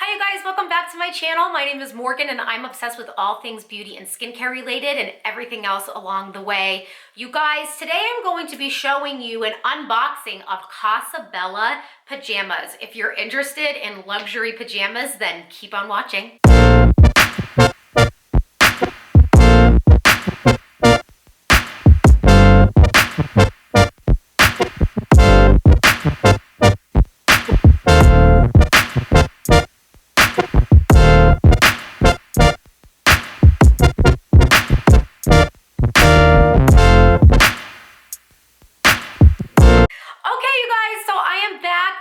Hi you guys, welcome back to my channel. My name is Morgan and I'm obsessed with all things beauty and skincare related and everything else along the way. You guys, today I'm going to be showing you an unboxing of 𝗠𝗘𝗗𝗜𝗔 pajamas. If you're interested in luxury pajamas, then keep on watching.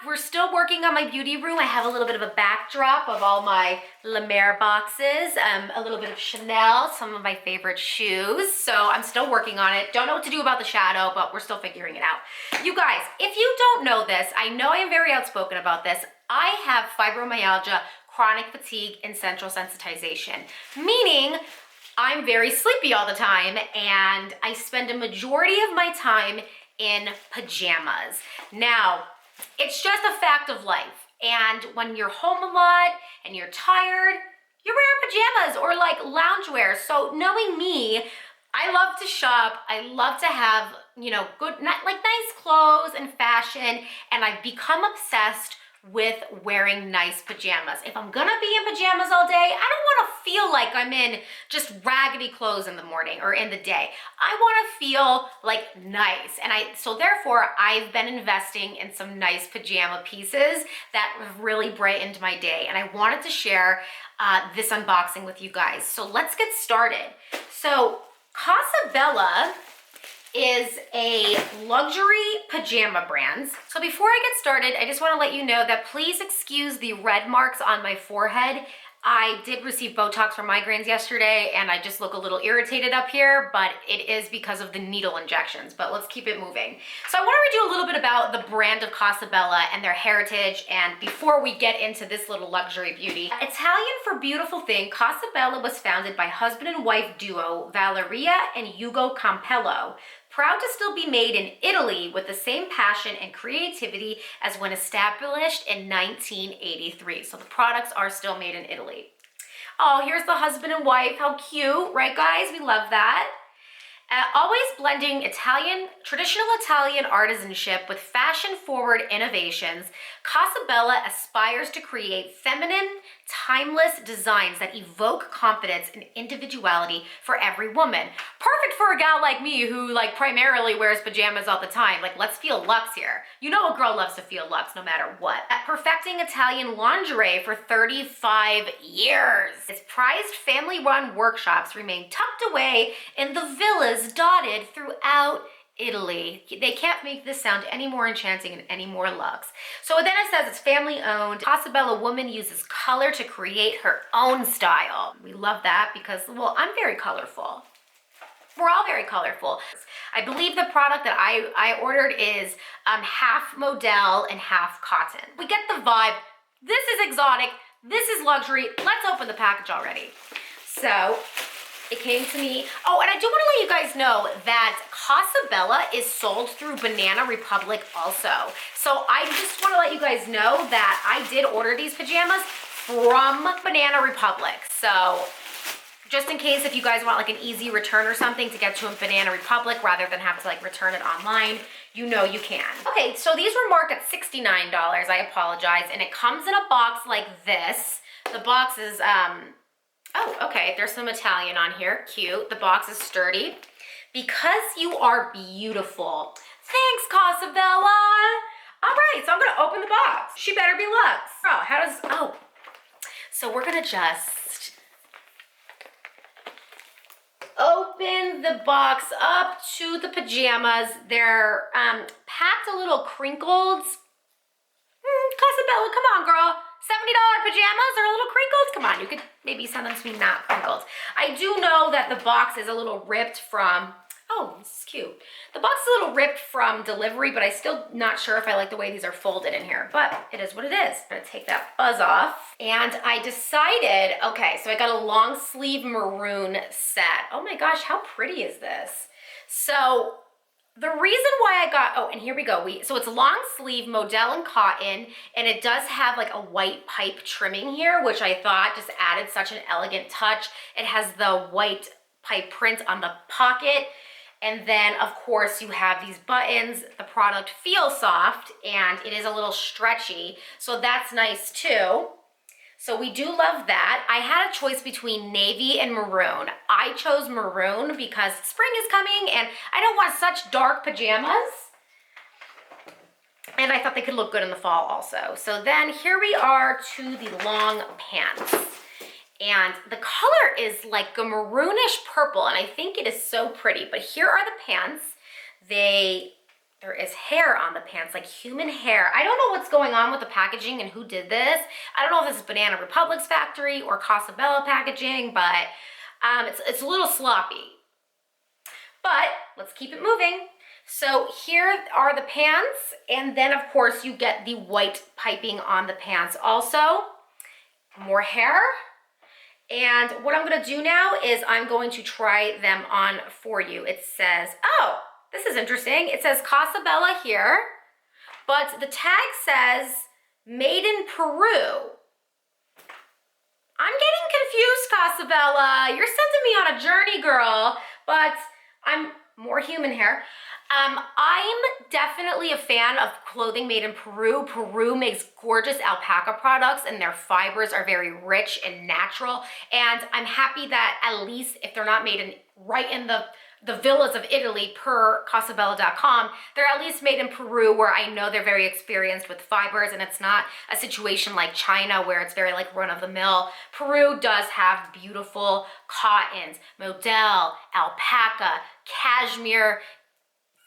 We're still working on my beauty room. I have a little bit of a backdrop of all my 𝗦𝗦𝗖𝗜𝗓 boxes, a little bit of Chanel, some of my favorite shoes. So I'm still working on it. Don't know what to do about the shadow, but we're still figuring it out. You guys, if you don't know this, I know I am very outspoken about this. I have fibromyalgia, chronic fatigue, and central sensitization, meaning I'm very sleepy all the time and I spend a majority of my time in pajamas. Now, it's just a fact of life. And when you're home a lot and you're tired, you're wearing pajamas or like loungewear. So knowing me, I love to shop. I love to have, good, like nice clothes and fashion. And I've become obsessed with wearing nice pajamas. If I'm gonna be in pajamas all day, I don't wanna feel like I'm in just raggedy clothes in the morning or in the day. I wanna feel like nice. And so therefore, I've been investing in some nice pajama pieces that have really brightened my day. And I wanted to share this unboxing with you guys. So let's get started. So 𝗠𝗘𝗗𝗜𝗔 is a luxury pajama brand. So before I get started, I just want to let you know that please excuse the red marks on my forehead. I did receive Botox for migraines yesterday and I just look a little irritated up here, but it is because of the needle injections, but let's keep it moving. So I want to read you a little bit about the brand of 𝗠𝗘𝗗𝗜𝗔 and their heritage, and before we get into this little luxury beauty. Italian for beautiful thing, 𝗠𝗘𝗗𝗜𝗔 was founded by husband and wife duo Valeria and Ugo Campello. Proud to still be made in Italy with the same passion and creativity as when established in 1983. So the products are still made in Italy. Oh, here's the husband and wife. How cute, right guys? We love that. Always blending traditional Italian artisanship with fashion-forward innovations, 𝗠𝗘𝗗𝗜𝗔 aspires to create feminine, timeless designs that evoke confidence and individuality for every woman. Perfect for a gal like me who primarily wears pajamas all the time. Let's feel luxe here. You know a girl loves to feel luxe no matter what. At perfecting Italian lingerie for 35 years. Its prized family-run workshops remain tucked away in the villas dotted throughout Italy. They can't make this sound any more enchanting and any more luxe. So then it says it's family owned. 𝗠𝗘𝗗𝗜𝗓 woman uses color to create her own style. We love that because, well, I'm very colorful. We're all very colorful. I believe the product that I ordered is half modal and half cotton. We get the vibe. This is exotic. This is luxury. Let's open the package already. So it came to me. Oh, and I do want to let you guys know that 𝗠𝗘𝗗𝗜𝗓 is sold through Banana Republic also. So I just want to let you guys know that I did order these pajamas from Banana Republic. So just in case if you guys want an easy return or something to get to a Banana Republic rather than have to return it online, you can. Okay, so these were marked at $69. I apologize. And it comes in a box like this. The box is, oh, okay, there's some Italian on here, cute. The box is sturdy. Because you are beautiful. Thanks, 𝗠𝗘𝗗𝗜𝗓. All right, so I'm gonna open the box. She better be luxe. Oh, so we're gonna just open the box up to the pajamas. They're packed a little crinkled. 𝗠𝗘𝗗𝗜𝗓, come on, girl. $70 pajamas are a little crinkled? Come on, you could maybe send them to me not crinkled. I do know that the box is a little ripped from, oh, this is cute. The box is a little ripped from delivery, but I'm still not sure if I like the way these are folded in here, but it is what it is. I'm gonna take that fuzz off. And I decided, okay, so I got a long sleeve maroon set. Oh my gosh, how pretty is this? So The reason why I got, oh, and here we go. So it's long sleeve, modal and cotton, and it does have like a white pipe trimming here, which I thought just added such an elegant touch. It has the white pipe print on the pocket. And then of course you have these buttons. The product feels soft and it is a little stretchy. So that's nice too. So we do love that. I had a choice between navy and maroon. I chose maroon because spring is coming and I don't want such dark pajamas. And I thought they could look good in the fall also. So then here we are to the long pants. And the color is like a maroonish purple and I think it is so pretty. But here are the pants. There is hair on the pants, like human hair. I don't know what's going on with the packaging and who did this. I don't know if this is Banana Republic's factory or 𝗠𝗘𝗗𝗜𝗔 packaging, but it's a little sloppy. But let's keep it moving. So here are the pants, and then of course you get the white piping on the pants also. More hair. And what I'm gonna do now is I'm going to try them on for you. It says, oh, this is interesting. It says 𝗠𝗘𝗗𝗜𝗔 here, but the tag says made in Peru. I'm getting confused, 𝗠𝗘𝗗𝗜𝗔. You're sending me on a journey, girl, but I'm more human here. I'm definitely a fan of clothing made in Peru. Peru makes gorgeous alpaca products and their fibers are very rich and natural. And I'm happy that at least if they're not made right in the villas of Italy per 𝗠𝗘𝗗𝗜𝗔.com, they're at least made in Peru where I know they're very experienced with fibers and it's not a situation like China where it's very like run of the mill. Peru does have beautiful cottons, modal, alpaca, cashmere,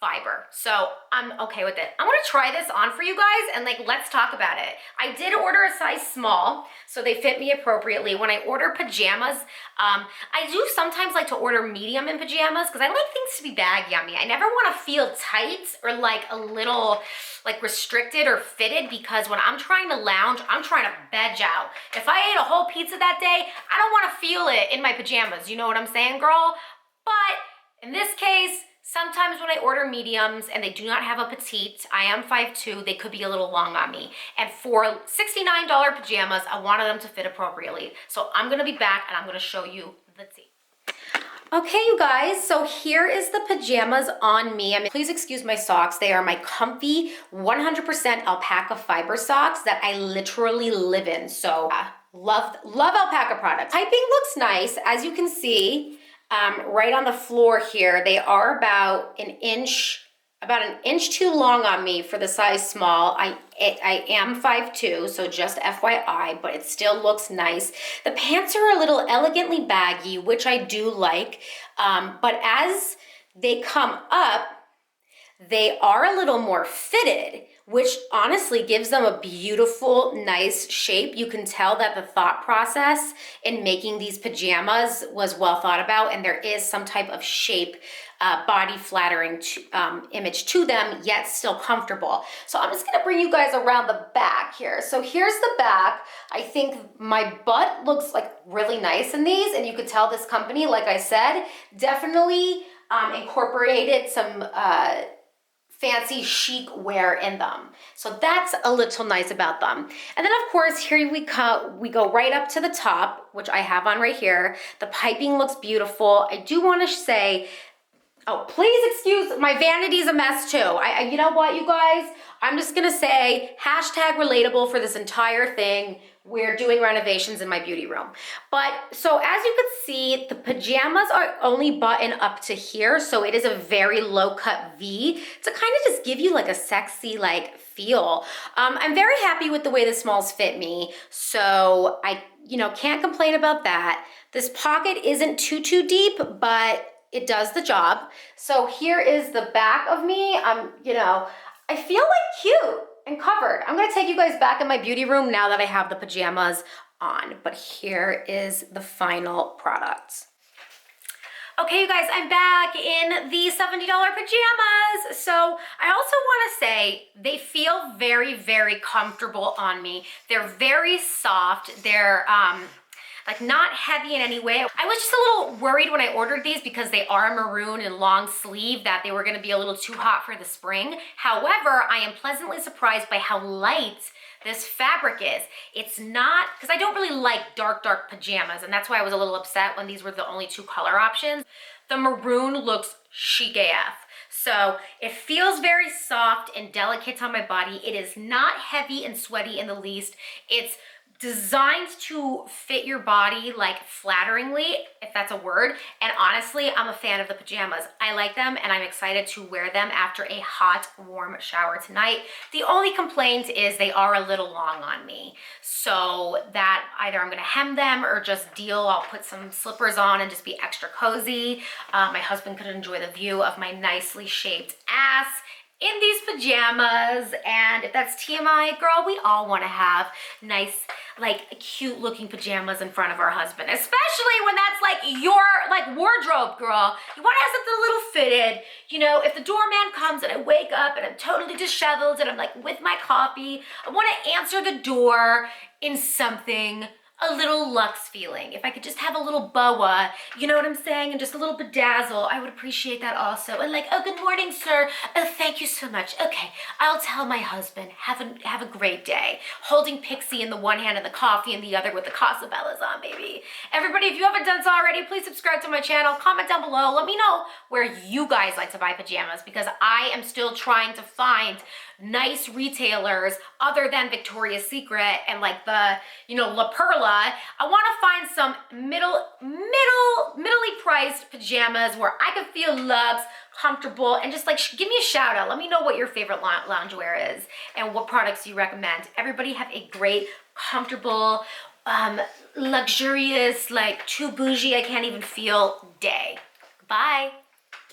fiber. So I'm okay with it. I'm gonna try this on for you guys and like, let's talk about it. I did order a size small, so they fit me appropriately. When I order pajamas, I do sometimes like to order medium in pajamas because I like things to be baggy on me. I never wanna feel tight or like a little like restricted or fitted because when I'm trying to lounge, I'm trying to veg out. If I ate a whole pizza that day, I don't wanna feel it in my pajamas. You know what I'm saying, girl? But in this case, sometimes when I order mediums and they do not have a petite, I am 5'2", they could be a little long on me. And for $69 pajamas, I wanted them to fit appropriately. So I'm gonna be back and I'm gonna show you the tea. Okay, you guys, so here is the pajamas on me. Please excuse my socks. They are my comfy 100% alpaca fiber socks that I literally live in. So love alpaca products. Piping looks nice, as you can see. Right on the floor here, they are about an inch too long on me for the size small. I am 5'2", so just FYI, but it still looks nice. The pants are a little elegantly baggy, which I do like, but as they come up, they are a little more fitted, which honestly gives them a beautiful, nice shape. You can tell that the thought process in making these pajamas was well thought about, and there is some type of shape, body flattering image to them, yet still comfortable. So I'm just gonna bring you guys around the back here. So here's the back. I think my butt looks like really nice in these, and you could tell this company, like I said, definitely incorporated some fancy chic wear in them. So that's a little nice about them. And then of course, here we go right up to the top, which I have on right here. The piping looks beautiful. I do want to say, oh, please excuse, my vanity's a mess too. You know what, you guys? I'm just gonna say #relatable for this entire thing. We're doing renovations in my beauty room. But so as you could see, the pajamas are only buttoned up to here. So it is a very low cut V to kind of just give you like a sexy like feel. I'm very happy with the way the smalls fit me. So I, can't complain about that. This pocket isn't too deep, but it does the job. So here is the back of me. I feel like cute and covered. I'm gonna take you guys back in my beauty room now that I have the pajamas on, but here is the final product. Okay, you guys, I'm back in the $70 pajamas. So I also wanna say they feel very, very comfortable on me. They're very soft. like not heavy in any way. I was just a little worried when I ordered these because they are maroon and long sleeve that they were gonna be a little too hot for the spring. However, I am pleasantly surprised by how light this fabric is. It's not, because I don't really like dark pajamas, and that's why I was a little upset when these were the only 2 color options. The maroon looks chic AF. So it feels very soft and delicate on my body. It is not heavy and sweaty in the least. It's designed to fit your body like flatteringly, if that's a word. And honestly, I'm a fan of the pajamas. I like them and I'm excited to wear them after a hot, warm shower tonight. The only complaint is they are a little long on me. So that either I'm gonna hem them or just deal. I'll put some slippers on and just be extra cozy. My husband could enjoy the view of my nicely shaped ass in these pajamas. And if that's TMI, girl, we all want to have nice, like cute looking pajamas in front of our husband, especially when that's like your like wardrobe, girl. You want to have something a little fitted. You know, if the doorman comes and I wake up and I'm totally disheveled and I'm like with my coffee, I want to answer the door in something a little luxe feeling. If I could just have a little boa, you know what I'm saying? And just a little bedazzle, I would appreciate that also. And like, oh, good morning, sir. Oh, thank you so much. Okay, I'll tell my husband, have a great day. Holding Pixie in the one hand and the coffee in the other with the 𝗠𝗘𝗗𝗜𝗔 on, baby. Everybody, if you haven't done so already, please subscribe to my channel. Comment down below. Let me know where you guys like to buy pajamas because I am still trying to find nice retailers other than Victoria's Secret and like the, you know, 𝗦𝗢𝗖𝗜𝗓𝗓. I want to find some middly priced pajamas where I can feel loved, comfortable, and just like give me a shout out. Let me know what your favorite loungewear is and what products you recommend. Everybody have a great, comfortable, luxurious, like too bougie, I can't even feel day. Bye.